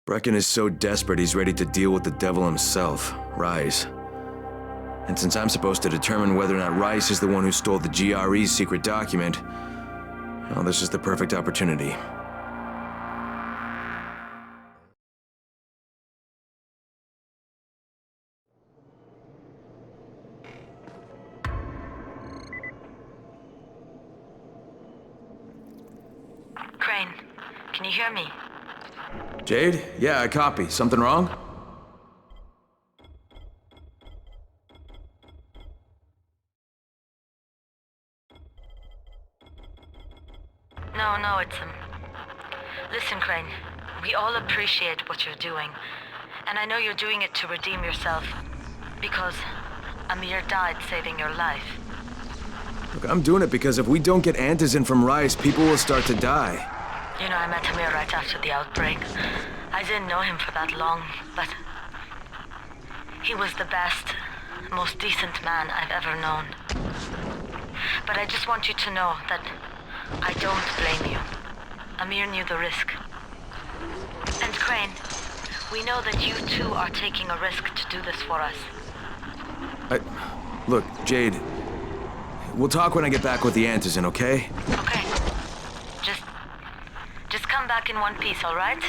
Brecken is so desperate he's ready to deal with the devil himself, Rais. And since I'm supposed to determine whether or not Rais is the one who stole the GRE's secret document, well, this is the perfect opportunity. Crane, can you hear me? Jade? Yeah, I copy. Something wrong? No, it's Listen, Crane, we all appreciate what you're doing. And I know you're doing it to redeem yourself. Because Amir died saving your life. Look, I'm doing it because if we don't get Antizin from Rais, people will start to die. You know, I met Amir right after the outbreak. I didn't know him for that long, but he was the best, most decent man I've ever known. But I just want you to know that I don't blame you. Amir knew the risk. And Crane, we know that you too are taking a risk to do this for us. Look, Jade, we'll talk when I get back with the Antizin, okay? Okay. Just come back in one piece, all right?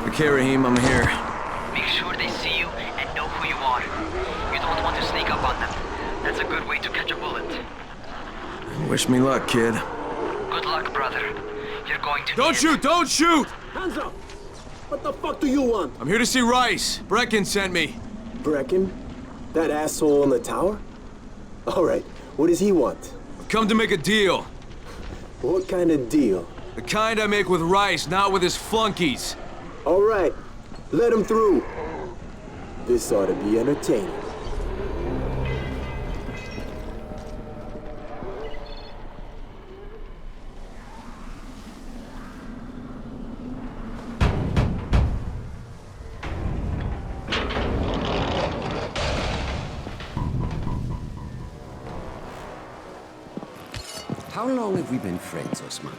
Okay, Rahim, I'm here. Make sure they see you and know who you are. You don't want to sneak up on them. That's a good way to catch a bullet. Wish me luck, kid. Good luck, brother. You're going to Don't need shoot! Don't shoot! Hands up! What the fuck do you want? I'm here to see Rais. Brecken sent me. Brecken? That asshole in the tower? Alright, what does he want? I've come to make a deal. What kind of deal? The kind I make with Rais, not with his flunkies. Alright, let him through. This ought to be entertaining. How long have we been friends, Osman?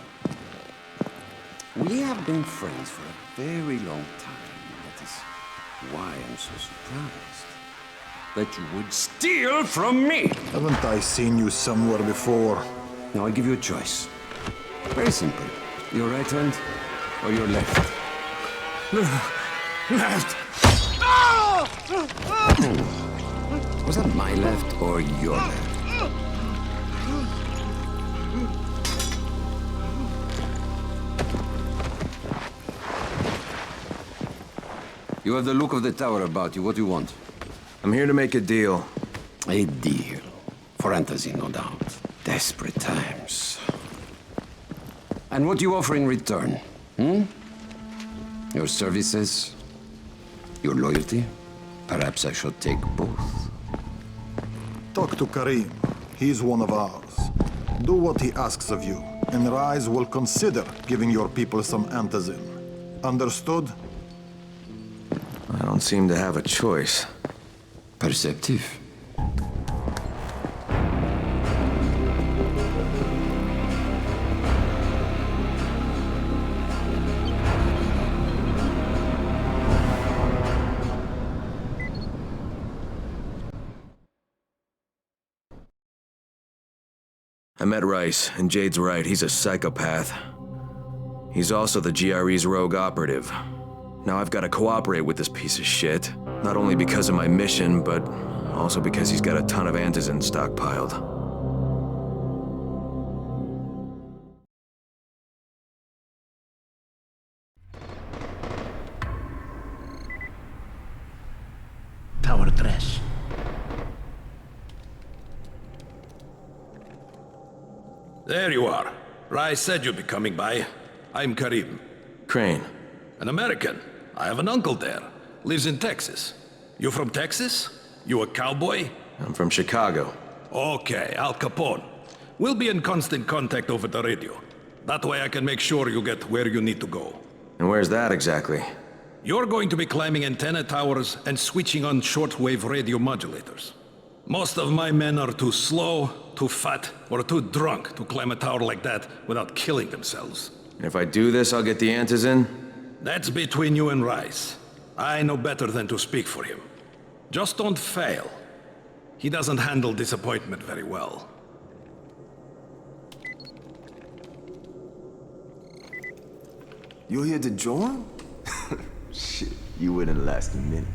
We have been friends for a very long time. That is why I'm so surprised that you would steal from me. Haven't I seen you somewhere before? Now I'll give you a choice. Very simple. Your right hand or your left? Left! Was that my left or your left? You have the look of the tower about you. What do you want? I'm here to make a deal. A deal. For Antizin, no doubt. Desperate times. And what do you offer in return? Your services? Your loyalty? Perhaps I should take both. Talk to Karim. He's one of ours. Do what he asks of you, and Rais will consider giving your people some Antizin. Understood? I don't seem to have a choice. Perceptive. I met Rais, and Jade's right, he's a psychopath. He's also the GRE's rogue operative. Now I've got to cooperate with this piece of shit. Not only because of my mission, but also because he's got a ton of Antizin stockpiled. Tower address. There you are. Rais said you'd be coming by. I'm Karim. Crane. An American. I have an uncle there. Lives in Texas. You from Texas? You a cowboy? I'm from Chicago. Okay, Al Capone. We'll be in constant contact over the radio. That way I can make sure you get where you need to go. And where's that exactly? You're going to be climbing antenna towers and switching on shortwave radio modulators. Most of my men are too slow, too fat, or too drunk to climb a tower like that without killing themselves. And if I do this, I'll get the antas in? That's between you and Rais. I know better than to speak for him. Just don't fail. He doesn't handle disappointment very well. You're here to join? Shit, you wouldn't last a minute.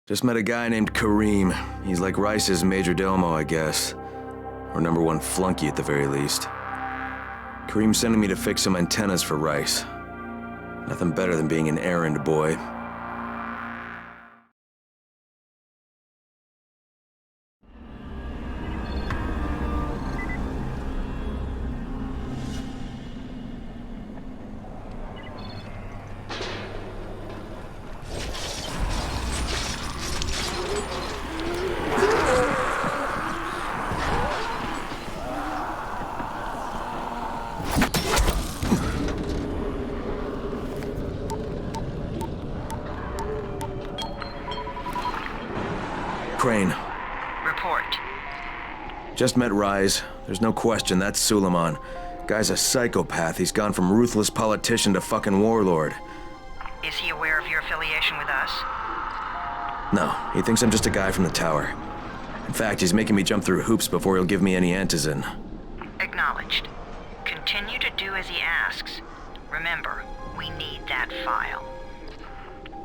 Just met a guy named Karim. He's like Rice's major domo, I guess. Or number one flunky at the very least. Karim's sending me to fix some antennas for Rice. Nothing better than being an errand boy. Crane. Report. Just met Rais. There's no question, that's Suleiman. Guy's a psychopath. He's gone from ruthless politician to fucking warlord. Is he aware of your affiliation with us? No, he thinks I'm just a guy from the tower. In fact, he's making me jump through hoops before he'll give me any antizin. Acknowledged. Continue to do as he asks. Remember, we need that file.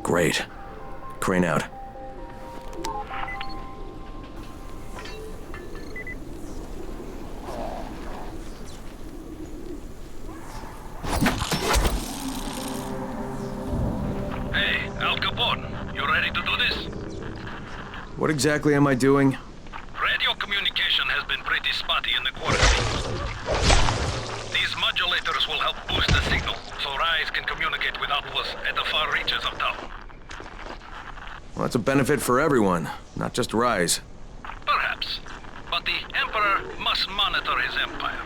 Great. Crane out. Hey, Al Capone, you ready to do this? What exactly am I doing? Radio communication has been pretty spotty in the quarantine. These modulators will help boost the signal, so Rais can communicate with outposts at the far reaches of town. Well, that's a benefit for everyone, not just Rais. Perhaps. But the Emperor must monitor his empire.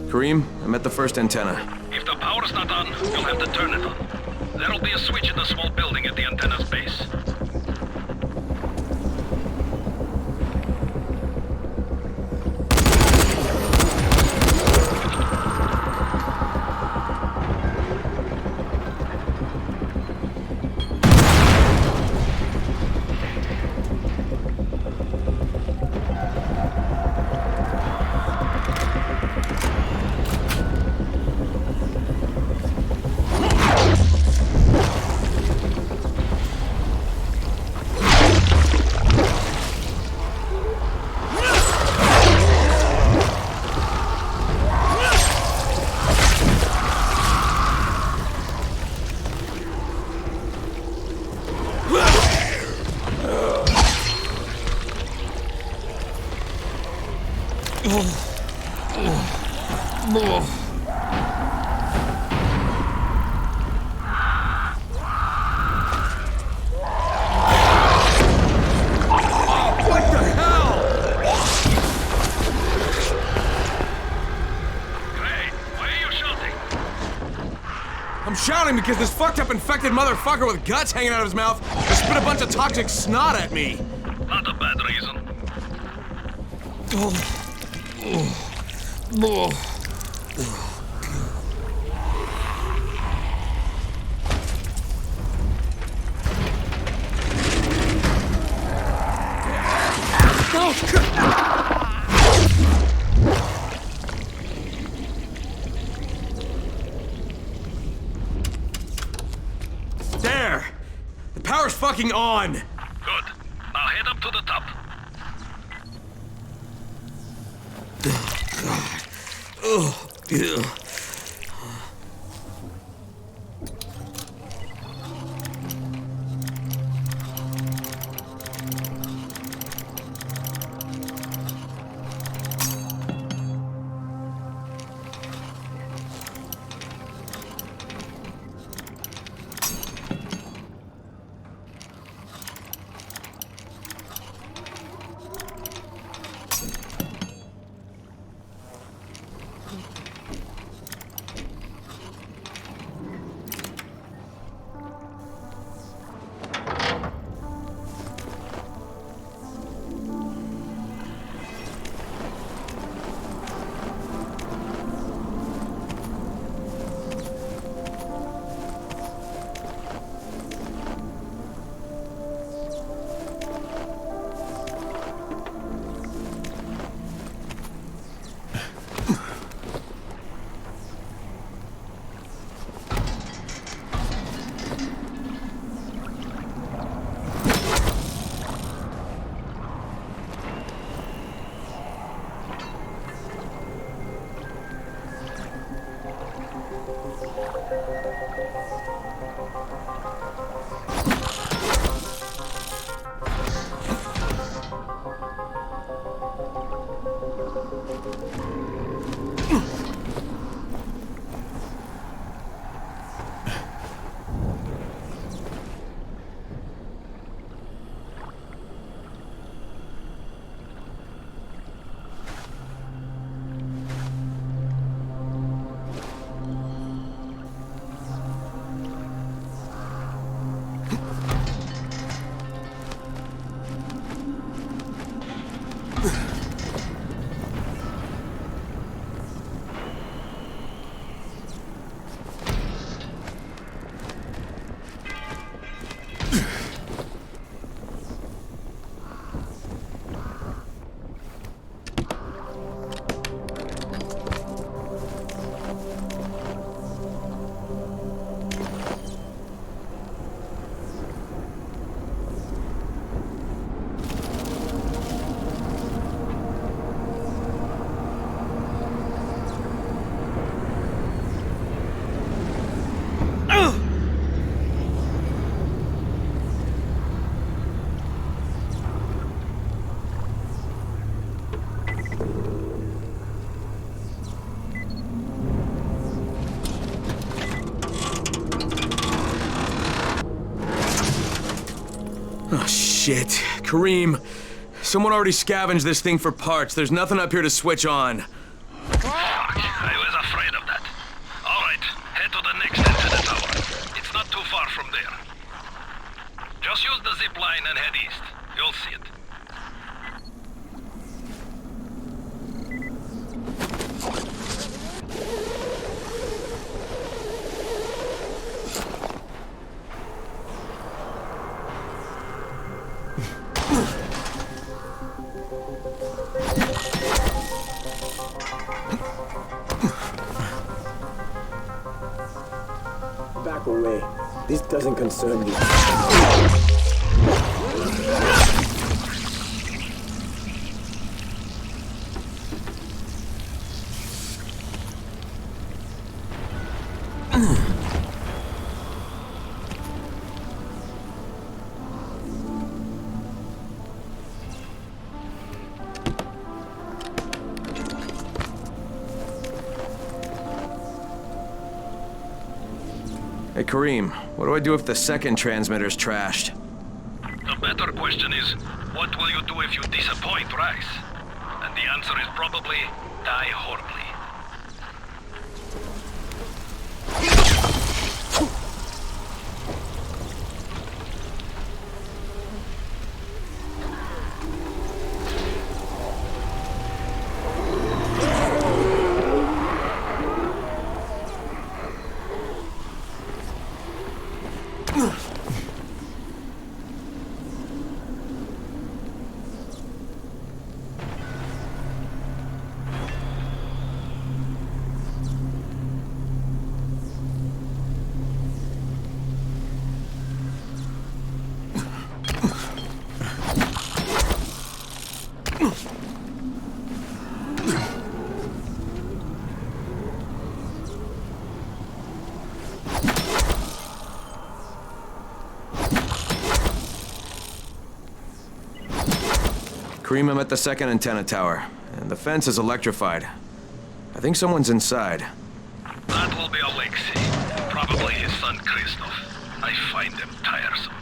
Karim, I'm at the first antenna. If the power's not on, you'll have to turn it on. There'll be a switch in the small building at the antenna's base. I'm shouting because this fucked up infected motherfucker with guts hanging out of his mouth just spit a bunch of toxic snot at me. Not a bad reason. There! The power's fucking on! Good. Now head up to the top. Oh, shit. Kareem, someone already scavenged this thing for parts. There's nothing up here to switch on. Fuck, I was afraid of that. All right, head to the next end of the tower. It's not too far from there. Just use the zip line and head east. You'll see it. Back away. This doesn't concern you. Hey, Kareem, what do I do if the second transmitter's trashed? The better question is, what will you do if you disappoint Rais? And the answer is probably die horribly. Kareem, I'm at the second antenna tower, and the fence is electrified. I think someone's inside. That will be Alexei. Probably his son Christoph. I find them tiresome.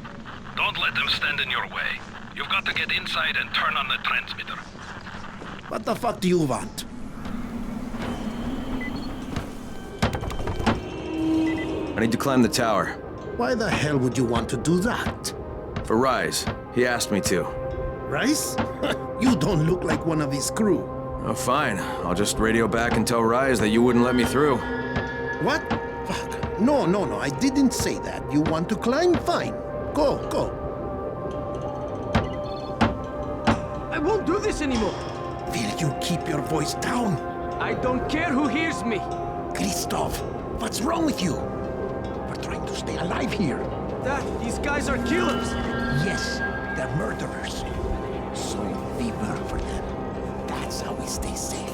Don't let them stand in your way. You've got to get inside and turn on the transmitter. What the fuck do you want? I need to climb the tower. Why the hell would you want to do that? For Rais. He asked me to. Rais? You don't look like one of his crew. Oh, fine. I'll just radio back and tell Rais that you wouldn't let me through. What? Fuck. No, I didn't say that. You want to climb? Fine. Go. I won't do this anymore. Will you keep your voice down? I don't care who hears me. Christoph, what's wrong with you? We're trying to stay alive here. Dad, these guys are killers. Yes, they're murderers. So we work for them. That's how we stay safe.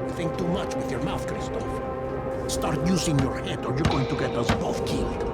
You think too much with your mouth, Christoph. Start using your head or you're going to get us both killed.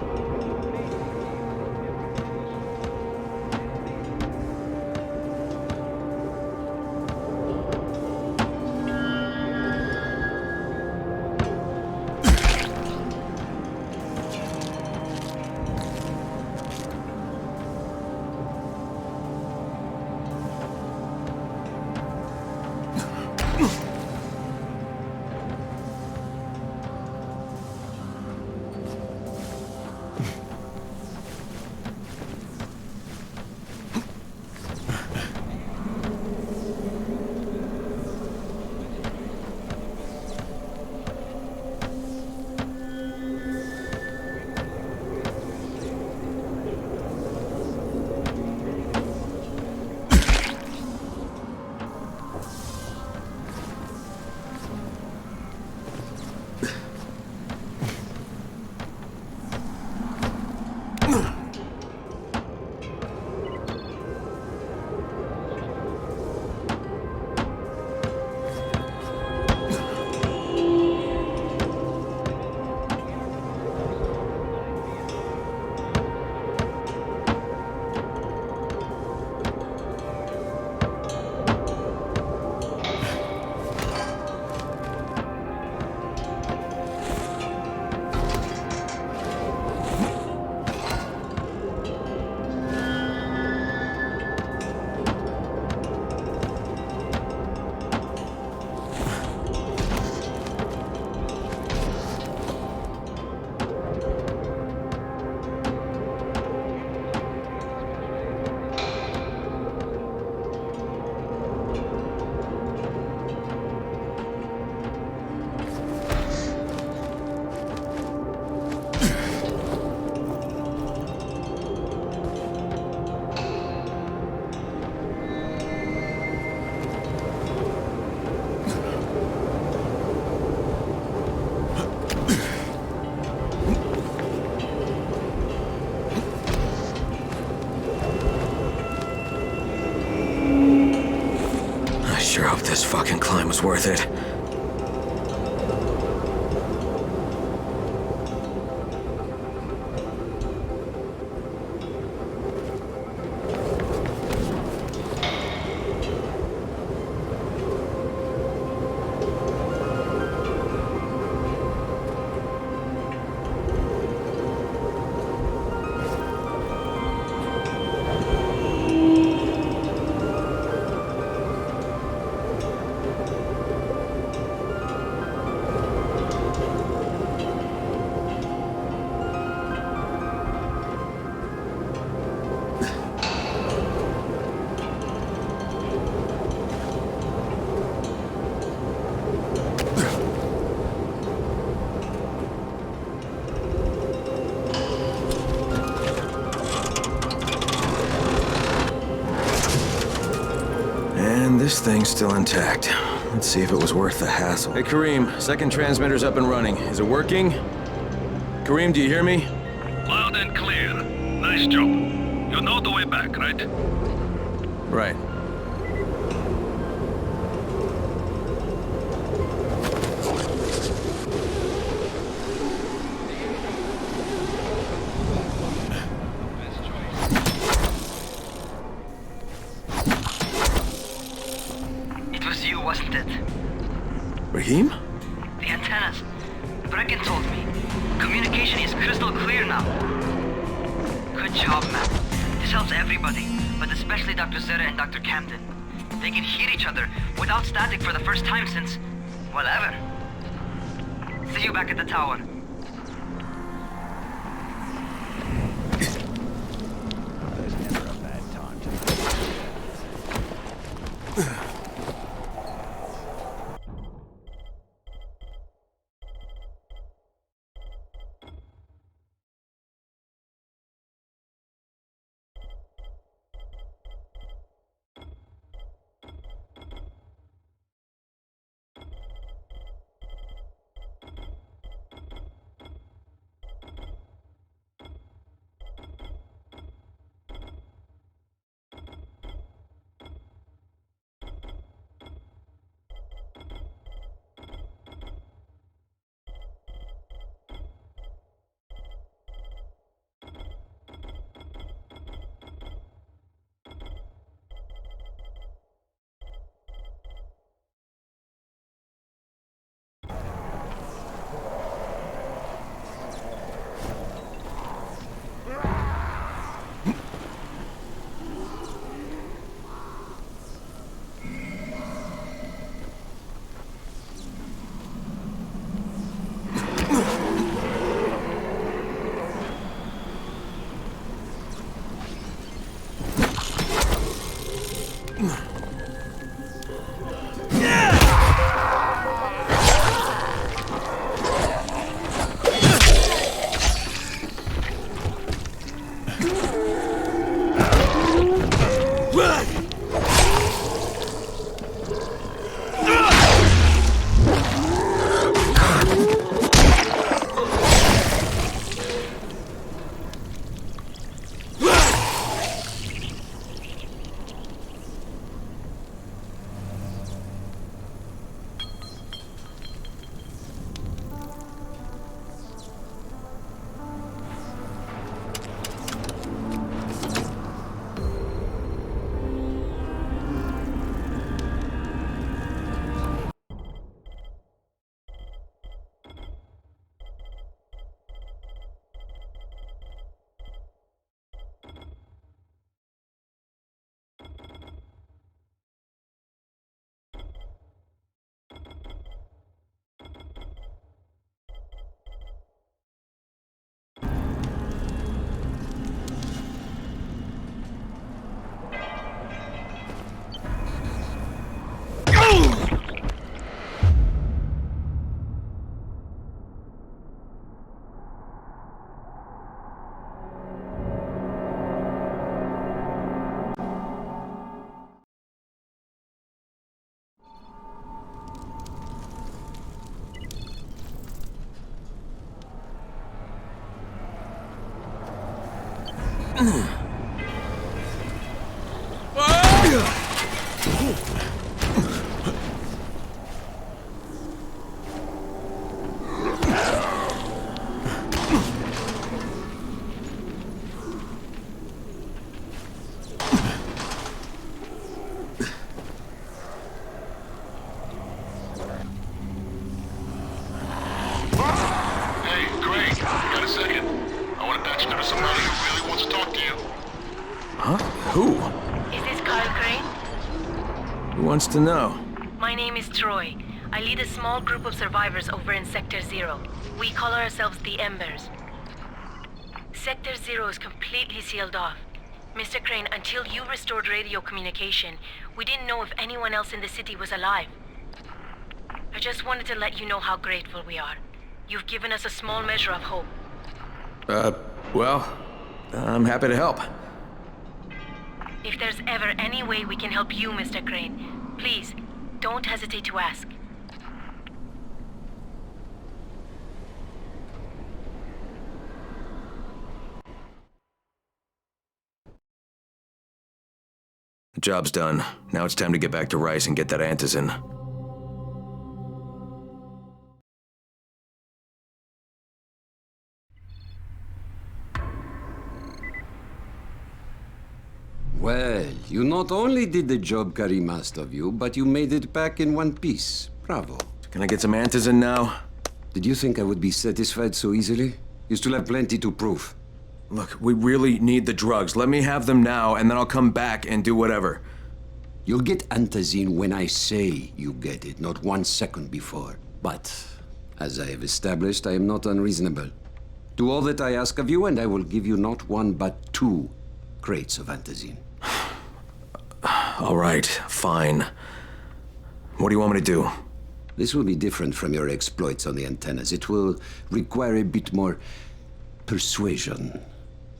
This fucking climb was worth it. This thing's still intact. Let's see if it was worth the hassle. Hey, Kareem, second transmitter's up and running. Is it working? Kareem, do you hear me? Loud and clear. Nice job. You know the way back, right? Right. Rahim? The antennas. Brecken told me. Communication is crystal clear now. Good job, man. This helps everybody, but especially Dr. Zeta and Dr. Camden. They can hear each other without static for the first time since, well, ever. See you back at the tower. Who? Is this Kyle Crane? Who wants to know? My name is Troy. I lead a small group of survivors over in Sector 0. We call ourselves the Embers. Sector 0 is completely sealed off. Mr. Crane, until you restored radio communication, we didn't know if anyone else in the city was alive. I just wanted to let you know how grateful we are. You've given us a small measure of hope. Well, I'm happy to help. If there's ever any way we can help you, Mr. Crane, please, don't hesitate to ask. The job's done. Now it's time to get back to Rais and get that antizin. Well, you not only did the job Karim asked of you, but you made it back in one piece. Bravo. Can I get some antizin now? Did you think I would be satisfied so easily? You still have plenty to prove. Look, we really need the drugs. Let me have them now, and then I'll come back and do whatever. You'll get antizin when I say you get it, not 1 second before. But, as I have established, I am not unreasonable. Do all that I ask of you, and I will give you not 1 but 2 crates of antizin. All right, fine. What do you want me to do? This will be different from your exploits on the antennas. It will require a bit more persuasion.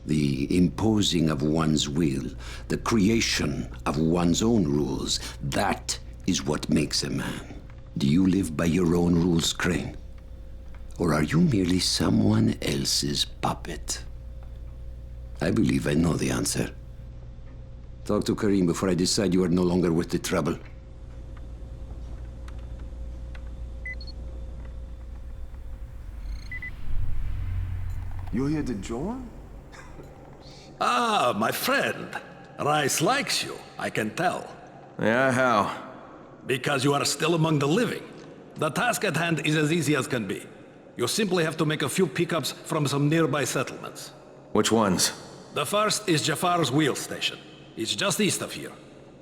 The imposing of one's will, the creation of one's own rules. That is what makes a man. Do you live by your own rules, Crane? Or are you merely someone else's puppet? I believe I know the answer. Talk to Karim before I decide you are no longer worth the trouble. You're here to join? Ah, my friend. Rais likes you, I can tell. Yeah, how? Because you are still among the living. The task at hand is as easy as can be. You simply have to make a few pickups from some nearby settlements. Which ones? The first is Jafar's wheel station. It's just east of here.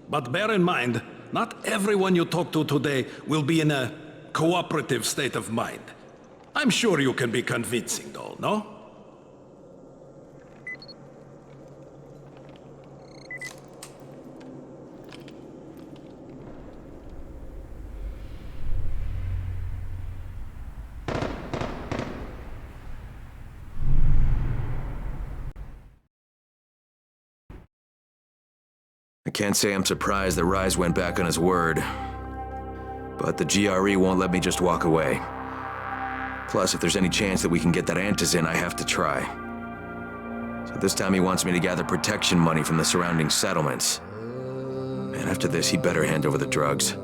But bear in mind, not everyone you talk to today will be in a cooperative state of mind. I'm sure you can be convincing though, no? I can't say I'm surprised that Rais went back on his word. But the GRE won't let me just walk away. Plus, if there's any chance that we can get that antizin, I have to try. So this time he wants me to gather protection money from the surrounding settlements. And after this, he better hand over the drugs.